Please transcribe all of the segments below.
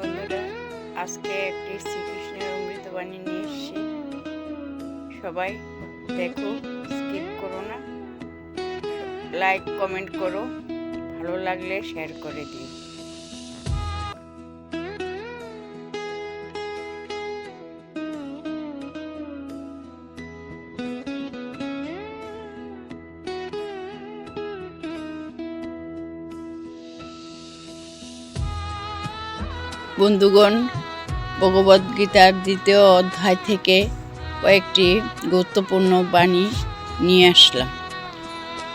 বন্ধুরা, আজকে একটি শ্রীকৃষ্ণের অমৃতবাণী নিয়ে এসেছি। সবাই দেখো, স্কিপ করো না, লাইক কমেন্ট করো, ভালো লাগলে শেয়ার করে দিও। বন্ধুগণ, ভগবদ্গীতার দ্বিতীয় অধ্যায় থেকে কয়েকটি গুরুত্বপূর্ণ বাণী নিয়ে আসলাম।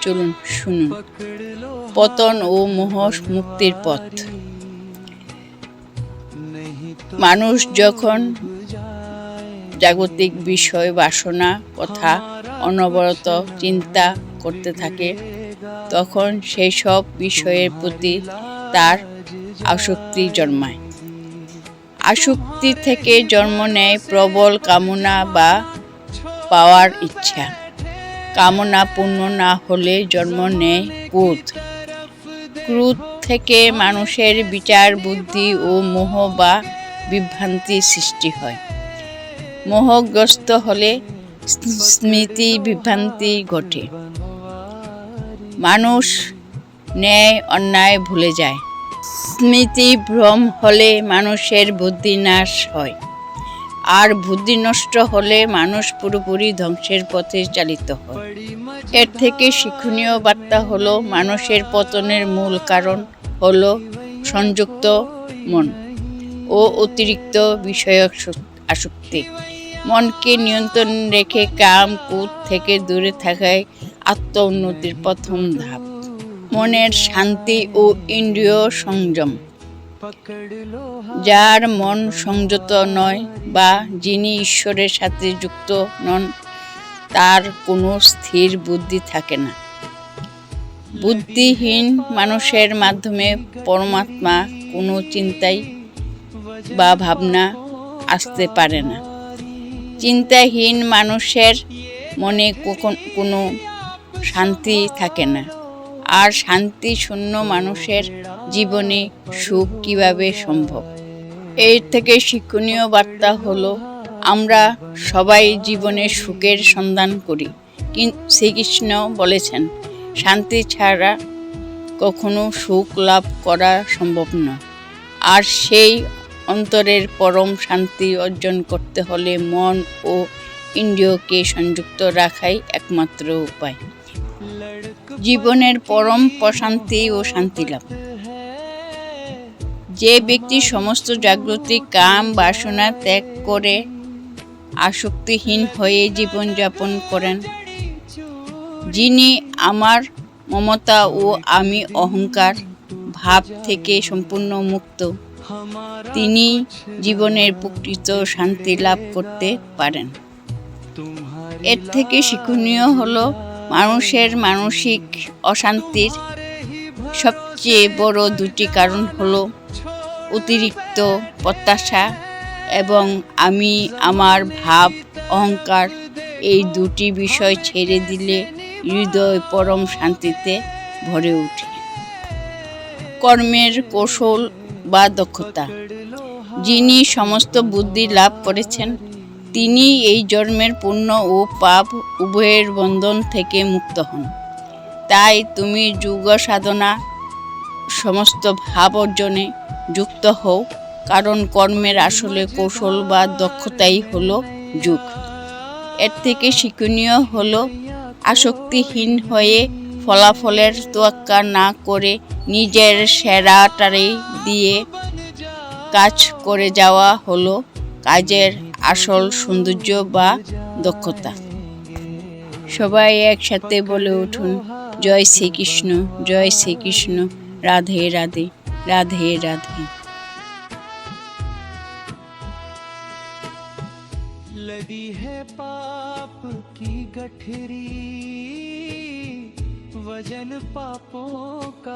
চলুন শুনুন। পতন ও মোহ মুক্তির পথ। মানুষ যখন জাগতিক বিষয় বাসনা কথা অনবরত চিন্তা করতে থাকে, তখন সেই সব বিষয়ের প্রতি তার আসক্তি জন্মায়। আসক্তি থেকে জন্ম নেয় প্রবল কামনা বা পাওয়ার ইচ্ছা। কামনা পূর্ণ না হলে জন্ম নেয় ক্রোধ। ক্রোধ থেকে মানুষের বিচার বুদ্ধি ও মোহ বা বিভ্রান্তি সৃষ্টি হয়। মোহগ্রস্ত হলে স্মৃতি বিভ্রান্তি ঘটে। মানুষ ন্যায় অন্যায় ভুলে যায়। স্মৃতি ভ্রম হলে মানুষের বুদ্ধি নাশ হয়, আর বুদ্ধি নষ্ট হলে মানুষ পুরোপুরি ধ্বংসের পথে চালিত হয়। এর থেকে শিক্ষণীয় বার্তা হলো, মানুষের পতনের মূল কারণ হলো সংযুক্ত মন ও অতিরিক্ত বিষয়ক আসক্তি। মনকে নিয়ন্ত্রণ রেখে কাম ক্রোধ থেকে দূরে থাকাই আত্ম উন্নতির প্রথম ধাপ। মনের শান্তি ও ইন্দ্রিয় সংযম। যার মন সংযত নয় বা যিনি ঈশ্বরের সাথে যুক্ত নন, তার কোনো স্থির বুদ্ধি থাকে না। বুদ্ধিহীন মানুষের মাধ্যমে পরমাত্মা কোনো চিন্তাই বা ভাবনা আসতে পারে না। চিন্তাহীন মানুষের মনে কোনো শান্তি থাকে না। আর শান্তি শূন্য মানুষের জীবনে সুখ কিভাবে সম্ভব? এর থেকে শিক্ষণীয় বার্তা হলো, আমরা সবাই জীবনে সুখের সন্ধান করি, কিন্তু শ্রীকৃষ্ণ বলেছেন, শান্তি ছাড়া কখনো সুখ লাভ করা সম্ভব নয়। আর সেই অন্তরের পরম শান্তি অর্জন করতে হলে মন ও ইন্দ্রিয়কে সংযুক্ত রাখাই একমাত্র উপায়। জীবনের পরম প্রশান্তি ও শান্তি লাভ। যে ব্যক্তি সমস্ত জাগতিক কাম বাসনা ত্যাগ করে আসক্তিহীন হয়ে জীবনযাপন করেন, যিনি আমার মমতা ও আমি অহংকার ভাব থেকে সম্পূর্ণ মুক্ত, তিনি জীবনের প্রকৃত শান্তি লাভ করতে পারেন। এর থেকে শিক্ষণীয় হলো, মানুষের মানসিক অশান্তির সবচেয়ে বড় দুটি কারণ হলো অতিরিক্ত প্রত্যাশা এবং আমি আমার ভাব অহংকার। এই দুটি বিষয় ছেড়ে দিলে হৃদয় পরম শান্তিতে ভরে ওঠে। কর্মের কৌশল বা দক্ষতা। যিনি সমস্ত বুদ্ধি লাভ করেছেন, তিনি এই জন্মের পুণ্য ও পাপ উভয়ের বন্ধন থেকে মুক্ত হন। তাই তুমি যোগ সাধনা সমস্ত ভাব অর্জনে যুক্ত হও, কারণ কর্মের আসলে কৌশল বা দক্ষতাই হলো যোগ। এর থেকে শিক্ষণীয় হলো, আসক্তিহীন হয়ে ফলাফলের তোয়াক্কা না করে নিজের সেরাটারে দিয়ে কাজ করে যাওয়া হলো কাজের আসল সৌন্দর্য বা দক্ষতা। সবাই একসাথে বলে উঠুন, জয় শ্রীকৃষ্ণ, জয় শ্রীকৃষ্ণ, রাধে রাধে, রাধে রাধে। लदी है पाप की गठरी, वजन पापों का